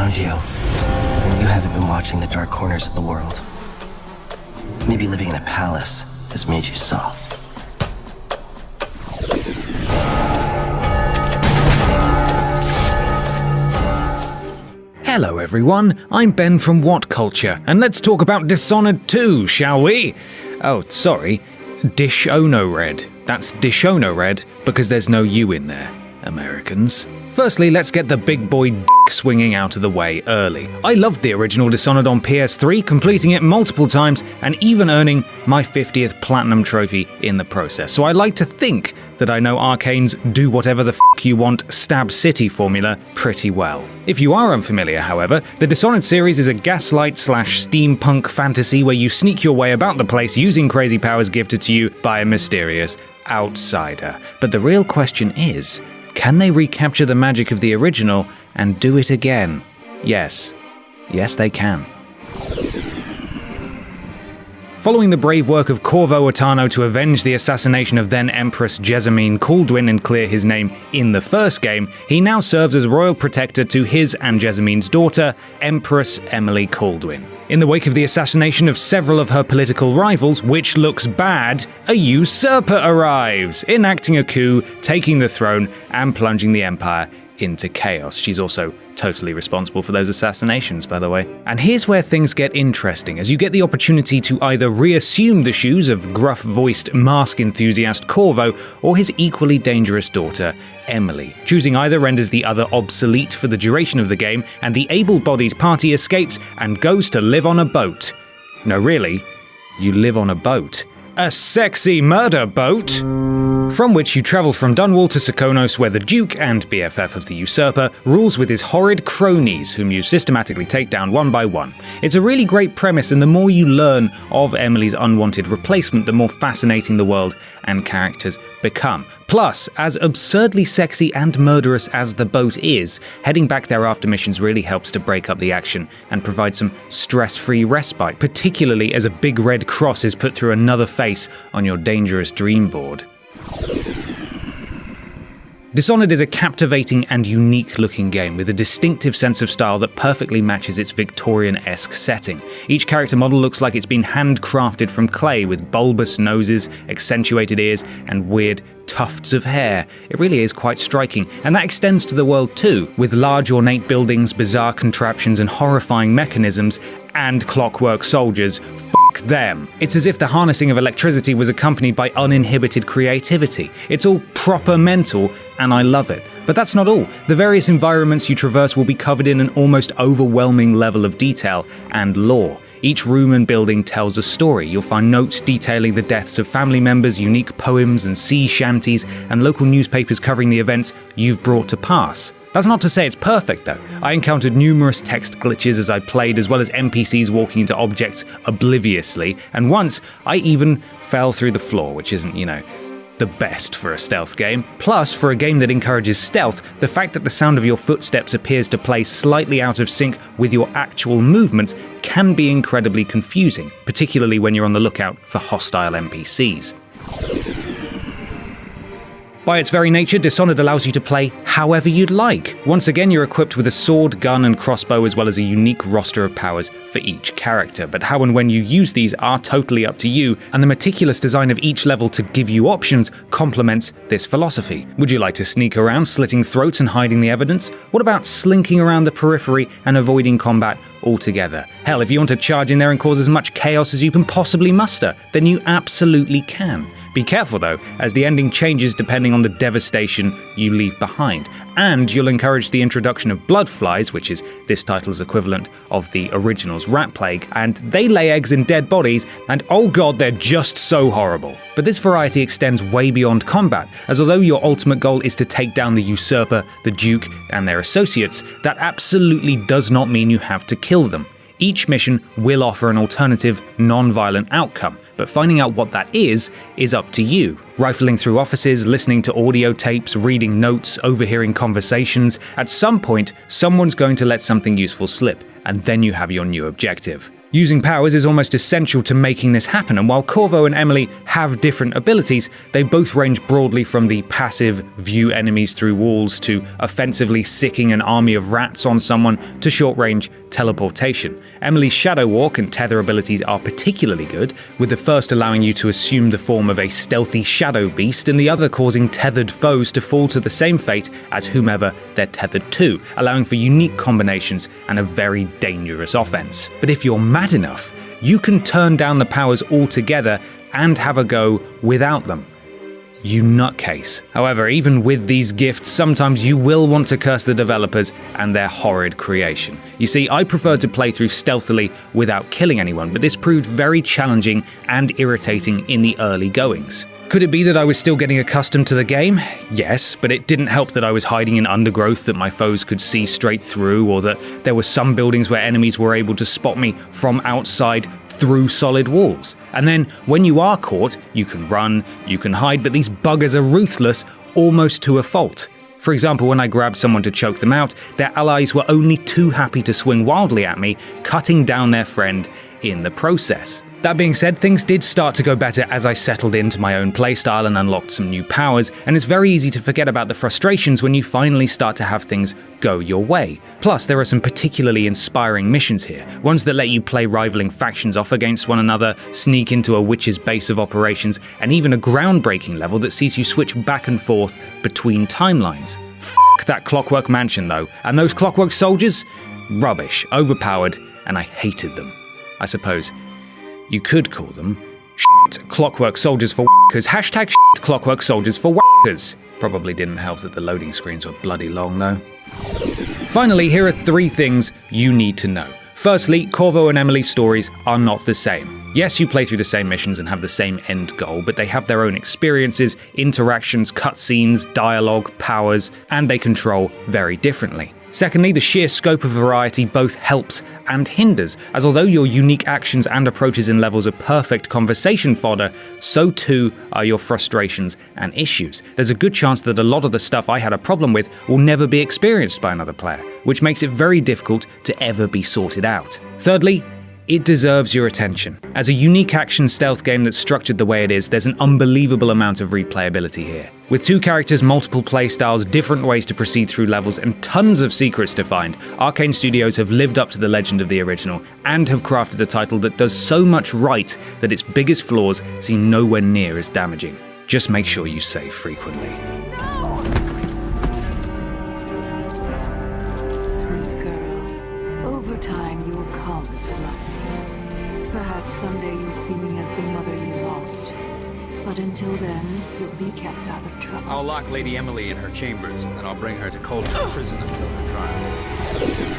around you. You haven't been watching the dark corners of the world. Maybe living in a palace has made you soft. Hello everyone, I'm Ben from What Culture, and let's talk about Dishonored 2, shall we? Oh, sorry, Dishonored. That's Dishonored because there's no U in there, Americans. Firstly, let's get the big boy swinging out of the way early. I loved the original Dishonored on PS3, completing it multiple times and even earning my 50th Platinum trophy in the process. So I like to think that I know Arcane's do whatever the you want Stab City formula pretty well. If you are unfamiliar, however, the Dishonored series is a gaslight/steampunk fantasy where you sneak your way about the place using crazy powers gifted to you by a mysterious outsider. But the real question is, can they recapture the magic of the original and do it again? Yes. Yes, they can. Following the brave work of Corvo Attano to avenge the assassination of then Empress Jessamine Kaldwin and clear his name in the first game, he now serves as royal protector to his and Jessamine's daughter, Empress Emily Kaldwin. In the wake of the assassination of several of her political rivals, which looks bad, a usurper arrives, enacting a coup, taking the throne, and plunging the empire into chaos. She's also totally responsible for those assassinations, by the way. And here's where things get interesting, as you get the opportunity to either reassume the shoes of gruff-voiced mask enthusiast Corvo or his equally dangerous daughter, Emily. Choosing either renders the other obsolete for the duration of the game, and the able-bodied party escapes and goes to live on a boat. No, really, you live on a boat. A sexy murder boat! From which you travel from Dunwall to Serkonos, where the Duke and BFF of the usurper rules with his horrid cronies, whom you systematically take down one by one. It's a really great premise, and the more you learn of Emily's unwanted replacement, the more fascinating the world and characters become. Plus, as absurdly sexy and murderous as the boat is, heading back there after missions really helps to break up the action and provide some stress-free respite, particularly as a big red cross is put through another face on your dangerous dream board. Dishonored is a captivating and unique-looking game with a distinctive sense of style that perfectly matches its Victorian-esque setting. Each character model looks like it's been handcrafted from clay with bulbous noses, accentuated ears, and weird tufts of hair. It really is quite striking, and that extends to the world too, with large ornate buildings, bizarre contraptions, and horrifying mechanisms, and clockwork soldiers. Fuck them. It's as if the harnessing of electricity was accompanied by uninhibited creativity. It's all proper mental, and I love it. But that's not all. The various environments you traverse will be covered in an almost overwhelming level of detail and lore. Each room and building tells a story. You'll find notes detailing the deaths of family members, unique poems and sea shanties, and local newspapers covering the events you've brought to pass. That's not to say it's perfect, though. I encountered numerous text glitches as I played, as well as NPCs walking into objects obliviously, and once I even fell through the floor, which isn't, the best for a stealth game. Plus, for a game that encourages stealth, the fact that the sound of your footsteps appears to play slightly out of sync with your actual movements can be incredibly confusing, particularly when you're on the lookout for hostile NPCs. By its very nature, Dishonored allows you to play however you'd like. Once again, you're equipped with a sword, gun, and crossbow, as well as a unique roster of powers for each character. But how and when you use these are totally up to you, and the meticulous design of each level to give you options complements this philosophy. Would you like to sneak around, slitting throats and hiding the evidence? What about slinking around the periphery and avoiding combat altogether? Hell, if you want to charge in there and cause as much chaos as you can possibly muster, then you absolutely can. Be careful though, as the ending changes depending on the devastation you leave behind. And you'll encourage the introduction of blood flies, which is this title's equivalent of the original's rat plague, and they lay eggs in dead bodies, and oh god, they're just so horrible. But this variety extends way beyond combat, as although your ultimate goal is to take down the usurper, the Duke, and their associates, that absolutely does not mean you have to kill them. Each mission will offer an alternative, non-violent outcome, but finding out what that is up to you. Rifling through offices, listening to audio tapes, reading notes, overhearing conversations, at some point, someone's going to let something useful slip, and then you have your new objective. Using powers is almost essential to making this happen, and while Corvo and Emily have different abilities, they both range broadly from the passive view enemies through walls to offensively sicking an army of rats on someone to short-range teleportation. Emily's Shadow Walk and Tether abilities are particularly good, with the first allowing you to assume the form of a stealthy shadow beast and the other causing tethered foes to fall to the same fate as whomever they're tethered to, allowing for unique combinations and a very dangerous offense. But if you're mad enough, you can turn down the powers altogether and have a go without them. You nutcase. However, even with these gifts, sometimes you will want to curse the developers and their horrid creation. You see, I preferred to play through stealthily without killing anyone, but this proved very challenging and irritating in the early goings. Could it be that I was still getting accustomed to the game? Yes, but it didn't help that I was hiding in undergrowth that my foes could see straight through, or that there were some buildings where enemies were able to spot me from outside through solid walls. And then, when you are caught, you can run, you can hide, but these buggers are ruthless, almost to a fault. For example, when I grabbed someone to choke them out, their allies were only too happy to swing wildly at me, cutting down their friend in the process. That being said, things did start to go better as I settled into my own playstyle and unlocked some new powers, and it's very easy to forget about the frustrations when you finally start to have things go your way. Plus, there are some particularly inspiring missions here, ones that let you play rivaling factions off against one another, sneak into a witch's base of operations, and even a groundbreaking level that sees you switch back and forth between timelines. F*** that Clockwork Mansion though, and those Clockwork Soldiers? Rubbish, overpowered, and I hated them. I suppose you could call them Clockwork Soldiers for Whackers. Hashtag Clockwork Soldiers for Whackers. Probably didn't help that the loading screens were bloody long though. Finally, here are 3 things you need to know. Firstly, Corvo and Emily's stories are not the same. Yes, you play through the same missions and have the same end goal, but they have their own experiences, interactions, cutscenes, dialogue, powers, and they control very differently. Secondly, the sheer scope of variety both helps and hinders, as although your unique actions and approaches in levels are perfect conversation fodder, so too are your frustrations and issues. There's a good chance that a lot of the stuff I had a problem with will never be experienced by another player, which makes it very difficult to ever be sorted out. Thirdly, it deserves your attention. As a unique action stealth game that's structured the way it is, there's an unbelievable amount of replayability here. With 2 characters, multiple playstyles, different ways to proceed through levels, and tons of secrets to find, Arcane Studios have lived up to the legend of the original and have crafted a title that does so much right that its biggest flaws seem nowhere near as damaging. Just make sure you save frequently. Sweet girl, over time you will come to love me. Perhaps someday you'll see me as the mother you lost. But until then, you'll be kept out of trouble. I'll lock Lady Emily in her chambers, and I'll bring her to Coldstream Prison until her trial.